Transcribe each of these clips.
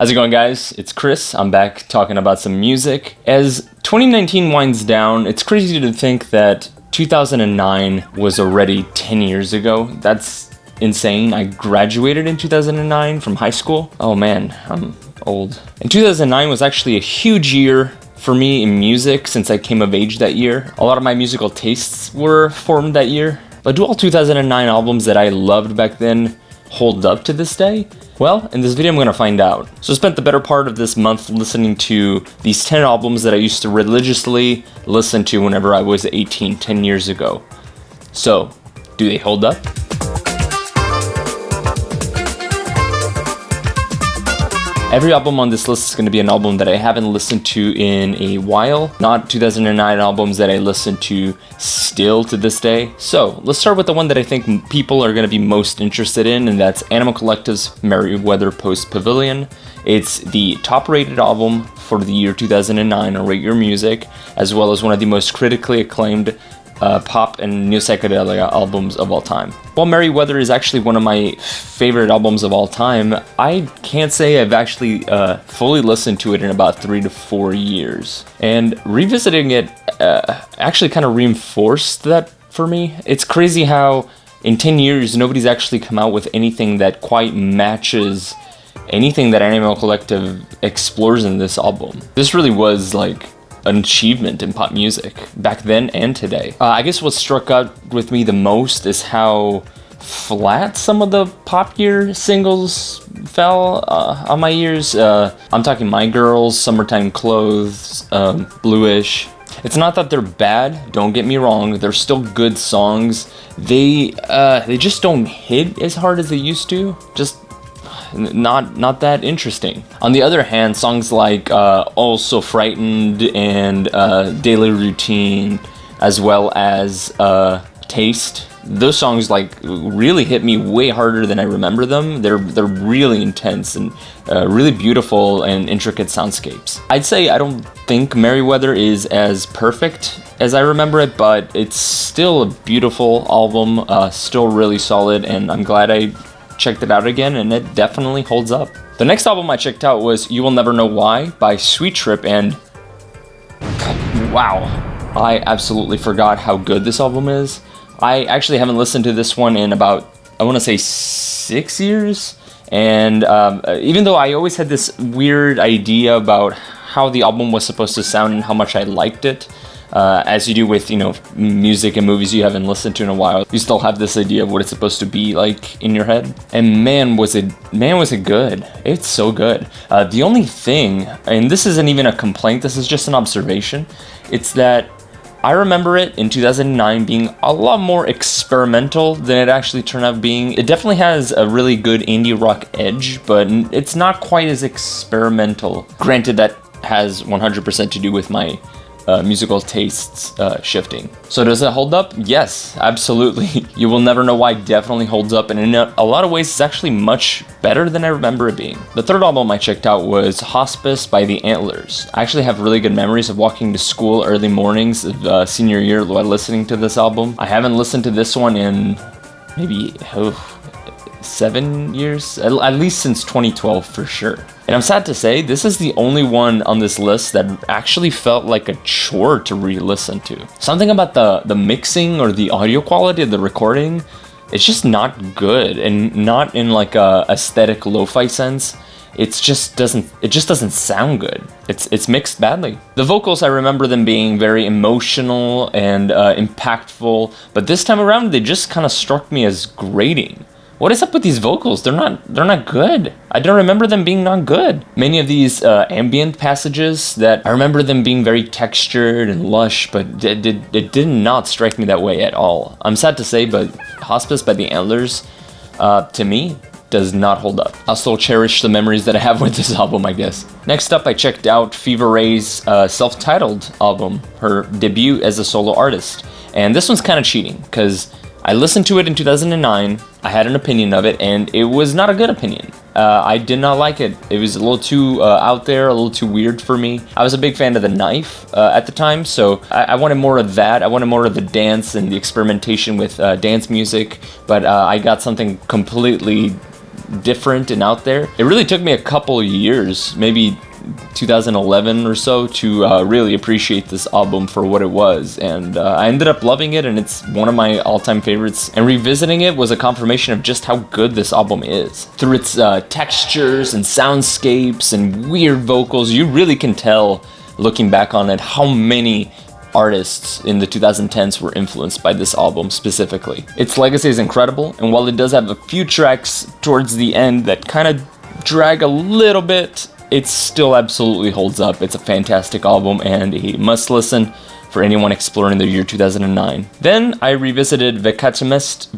How's it going, guys? It's Chris. I'm back talking about some music. As 2019 winds down, it's crazy to think that 2009 was already 10 years ago. That's insane. I graduated in 2009 from high school. Oh man, I'm old. And 2009 was actually a huge year for me in music since I came of age that year. A lot of my musical tastes were formed that year. But do all 2009 albums that I loved back then hold up to this day? Well, in this video I'm going to find out. So I spent the better part of this month listening to these 10 albums that I used to religiously listen to whenever I was 18, 10 years ago. So, do they hold up? Every album on this list is going to be an album that I haven't listened to in a while, not 2009 albums that I listen to still to this day. So let's start with the one that I think people are going to be most interested in, and that's Animal Collective's Merriweather Post Pavilion. It's the top rated album for the year 2009 on Rate Your Music, as well as one of the most critically acclaimed pop and neo psychedelia albums of all time. While Merriweather is actually one of my favorite albums of all time, I can't say I've actually fully listened to it in about 3 to 4 years. And revisiting it actually kind of reinforced that for me. It's crazy how in 10 years nobody's actually come out with anything that quite matches anything that Animal Collective explores in this album. This really was like an achievement in pop music back then and today. I guess what struck out with me the most is how flat some of the pop year singles fell on my ears. I'm talking My Girls, Summertime Clothes, Bluish. It's not that they're bad, don't get me wrong, they're still good songs. They just don't hit as hard as they used to. Just not that interesting. On the other hand, songs like Also Frightened and Daily Routine, as well as Taste, those songs like really hit me way harder than I remember them. They're really intense and really beautiful and intricate soundscapes. I'd say I don't think Merriweather is as perfect as I remember it, but it's still a beautiful album, still really solid, and I'm glad I checked it out again, and it definitely holds up. The next album I checked out was You Will Never Know Why by Sweet Trip, and wow, I absolutely forgot how good this album is. I actually haven't listened to this one in about, I want to say 6 years, and even though I always had this weird idea about how the album was supposed to sound and how much I liked it, as you do with, music and movies you haven't listened to in a while, you still have this idea of what it's supposed to be like in your head. And man, was it good. It's so good. The only thing, and this isn't even a complaint, this is just an observation, it's that I remember it in 2009 being a lot more experimental than it actually turned out being. It definitely has a really good indie rock edge, but it's not quite as experimental. Granted, that has 100% to do with my musical tastes shifting. So does it hold up? Yes, absolutely. You Will Never Know Why definitely holds up, and in a lot of ways it's actually much better than I remember it being. The third album I checked out was Hospice by the Antlers. I actually have really good memories of walking to school early mornings of senior year while listening to this album. I haven't listened to this one in maybe 7 years, at least since 2012 for sure. And I'm sad to say, this is the only one on this list that actually felt like a chore to re-listen to. Something about the mixing or the audio quality of the recording, it's just not good, and not in like a aesthetic lo-fi sense. It just doesn't sound good. It's mixed badly. The vocals, I remember them being very emotional and impactful, but this time around they just kind of struck me as grating. What is up with these vocals? They're not good. I don't remember them being not good. Many of these ambient passages that I remember them being very textured and lush, but it did not strike me that way at all. I'm sad to say, but Hospice by the Antlers, to me, does not hold up. I'll still cherish the memories that I have with this album, I guess. Next up, I checked out Fever Ray's self-titled album, her debut as a solo artist. And this one's kind of cheating, because I listened to it in 2009, I had an opinion of it, and it was not a good opinion. I did not like it. It was a little too out there, a little too weird for me. I was a big fan of The Knife at the time, so I wanted more of that. I wanted more of the dance and the experimentation with dance music, but I got something completely different and out there. It really took me a couple years, maybe 2011 or so, to really appreciate this album for what it was, and I ended up loving it, and it's one of my all-time favorites, and revisiting it was a confirmation of just how good this album is. Through its textures and soundscapes and weird vocals, you really can tell, looking back on it, how many artists in the 2010s were influenced by this album specifically. Its legacy is incredible, and while it does have a few tracks towards the end that kind of drag a little bit, it still absolutely holds up. It's a fantastic album and a must listen for anyone exploring the year 2009. Then I revisited Vekatemest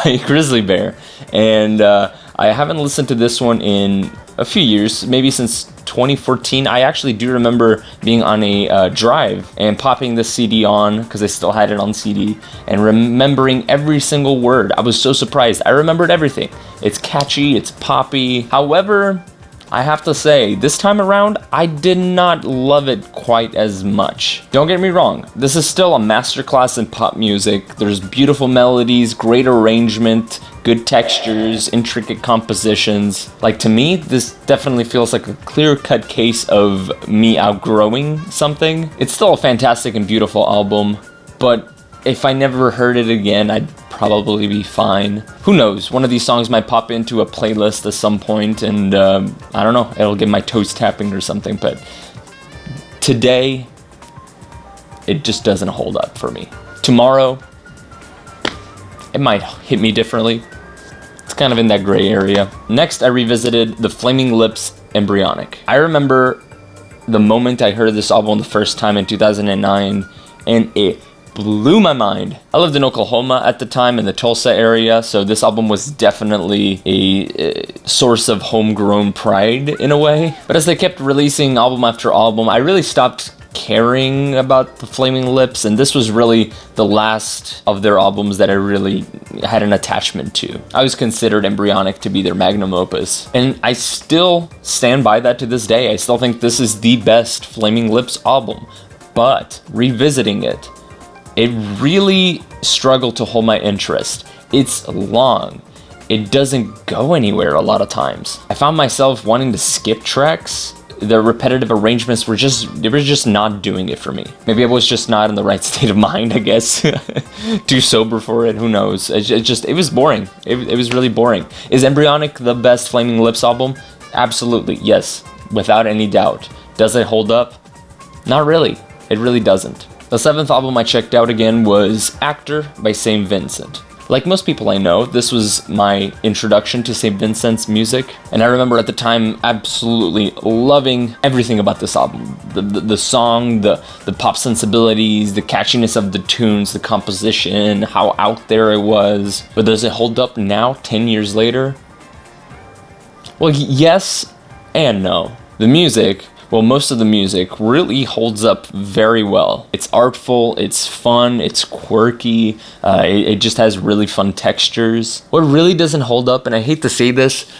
by Grizzly Bear, and I haven't listened to this one in a few years, maybe since 2014. I actually do remember being on a drive and popping the CD on, because I still had it on CD, and remembering every single word. I was so surprised. I remembered everything. It's catchy, it's poppy. However, I have to say, this time around, I did not love it quite as much. Don't get me wrong, this is still a masterclass in pop music. There's beautiful melodies, great arrangement, good textures, intricate compositions. Like, to me, this definitely feels like a clear-cut case of me outgrowing something. It's still a fantastic and beautiful album, but if I never heard it again, I'd probably be fine. Who knows? One of these songs might pop into a playlist at some point, and I don't know, it'll get my toes tapping or something, but today, it just doesn't hold up for me. Tomorrow, it might hit me differently. It's kind of in that gray area. Next, I revisited the Flaming Lips Embryonic. I remember the moment I heard this album the first time in 2009, and it blew my mind. I lived in Oklahoma at the time, in the Tulsa area, so this album was definitely a source of homegrown pride in a way. But as they kept releasing album after album, I really stopped caring about the Flaming Lips, and this was really the last of their albums that I really had an attachment to. I always considered Embryonic to be their magnum opus, and I still stand by that to this day. I still think this is the best Flaming Lips album, but revisiting it, it really struggled to hold my interest. It's long. It doesn't go anywhere a lot of times. I found myself wanting to skip tracks. The repetitive arrangements were just not doing it for me. Maybe I was just not in the right state of mind, I guess. Too sober for it, who knows. It was boring. It was really boring. Is Embryonic the best Flaming Lips album? Absolutely, yes, without any doubt. Does it hold up? Not really. It really doesn't. The 7th album I checked out again was Actor by St. Vincent. Like most people I know, this was my introduction to St. Vincent's music, and I remember at the time absolutely loving everything about this album. The song, the pop sensibilities, the catchiness of the tunes, the composition, how out there it was. But does it hold up now, 10 years later? Well, yes and no. The music, well, most of the music really holds up very well. It's artful, it's fun, it's quirky, it just has really fun textures. What really doesn't hold up, and I hate to say this,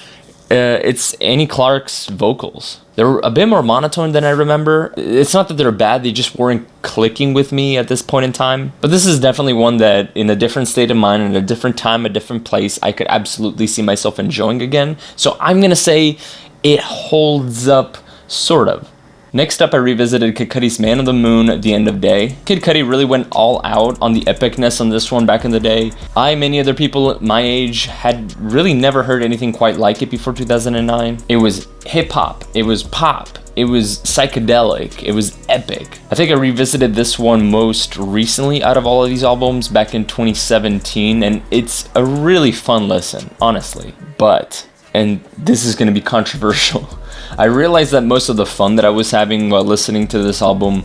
it's Annie Clark's vocals. They're a bit more monotone than I remember. It's not that they're bad, they just weren't clicking with me at this point in time. But this is definitely one that, in a different state of mind, in a different time, a different place, I could absolutely see myself enjoying again. So I'm gonna say it holds up, sort of. Next up, I revisited Kid Cudi's Man of the Moon at the End of Day. Kid Cudi really went all out on the epicness on this one back in the day. Many other people my age, had really never heard anything quite like it before 2009. It was hip-hop, it was pop, it was psychedelic, it was epic. I think I revisited this one most recently out of all of these albums back in 2017, and it's a really fun listen, honestly. But, and this is gonna be controversial, I realized that most of the fun that I was having while listening to this album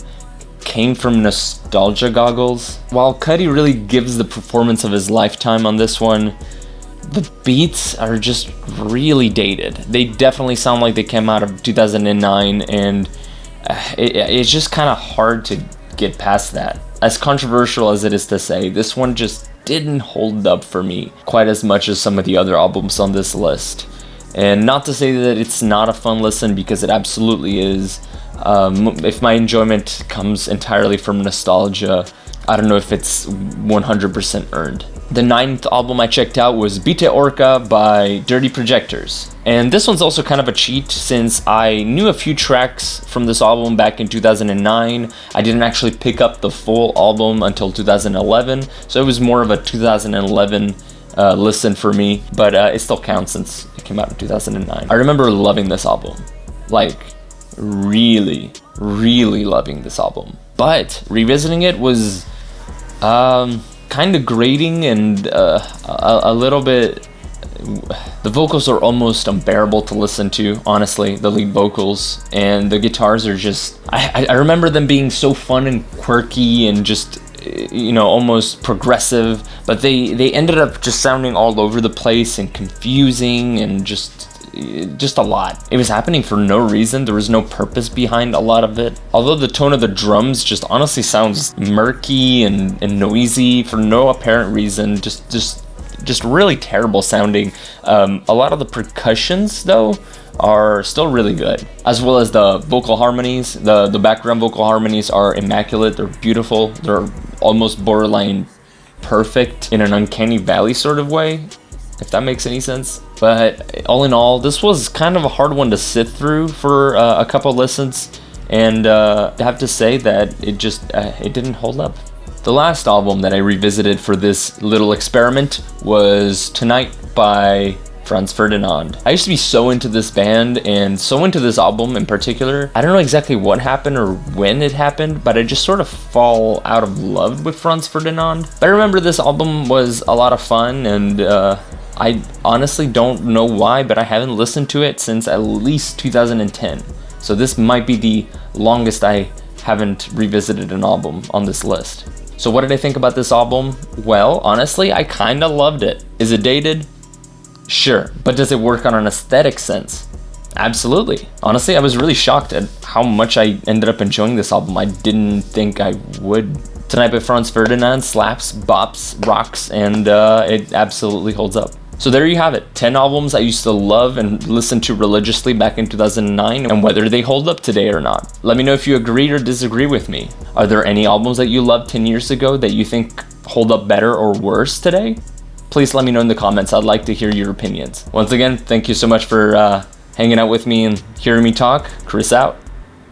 came from nostalgia goggles. While Cudi really gives the performance of his lifetime on this one, the beats are just really dated. They definitely sound like they came out of 2009, and it's just kind of hard to get past that. As controversial as it is to say, this one just didn't hold up for me quite as much as some of the other albums on this list. And not to say that it's not a fun listen, because it absolutely is. If my enjoyment comes entirely from nostalgia, I don't know if it's 100% earned. The 9th album I checked out was Beat Orca by Dirty Projectors. And this one's also kind of a cheat since I knew a few tracks from this album back in 2009. I didn't actually pick up the full album until 2011, so it was more of a 2011 listen for me, but it still counts since it came out in 2009. I remember loving this album. Like, really, really loving this album. But revisiting it was kind of grating and a little bit. The vocals are almost unbearable to listen to, honestly, the lead vocals, and the guitars are just, I remember them being so fun and quirky and just, almost progressive, but they ended up just sounding all over the place and confusing and just a lot. It was happening for no reason. There was no purpose behind a lot of it. Although the tone of the drums just honestly sounds murky and noisy for no apparent reason, just really terrible sounding. A lot of the percussions though are still really good, as well as the vocal harmonies. The background vocal harmonies are immaculate. They're beautiful. They're almost borderline perfect in an uncanny valley sort of way, if that makes any sense. But all in all, this was kind of a hard one to sit through for a couple listens, and I have to say that it didn't hold up. The last album that I revisited for this little experiment was Tonight by Franz Ferdinand. I used to be so into this band and so into this album in particular. I don't know exactly what happened or when it happened, but I just sort of fall out of love with Franz Ferdinand. But I remember this album was a lot of fun, and I honestly don't know why, but I haven't listened to it since at least 2010. So this might be the longest I haven't revisited an album on this list. So what did I think about this album? Well, honestly, I kinda loved it. Is it dated? Sure. But does it work on an aesthetic sense? Absolutely. Honestly, I was really shocked at how much I ended up enjoying this album. I didn't think I would. Tonight by Franz Ferdinand slaps, bops, rocks, and it absolutely holds up. So there you have it, 10 albums I used to love and listen to religiously back in 2009, and whether they hold up today or not. Let me know if you agree or disagree with me. Are there any albums that you loved 10 years ago that you think hold up better or worse today? Please let me know in the comments. I'd like to hear your opinions. Once again, thank you so much for hanging out with me and hearing me talk. Chris out.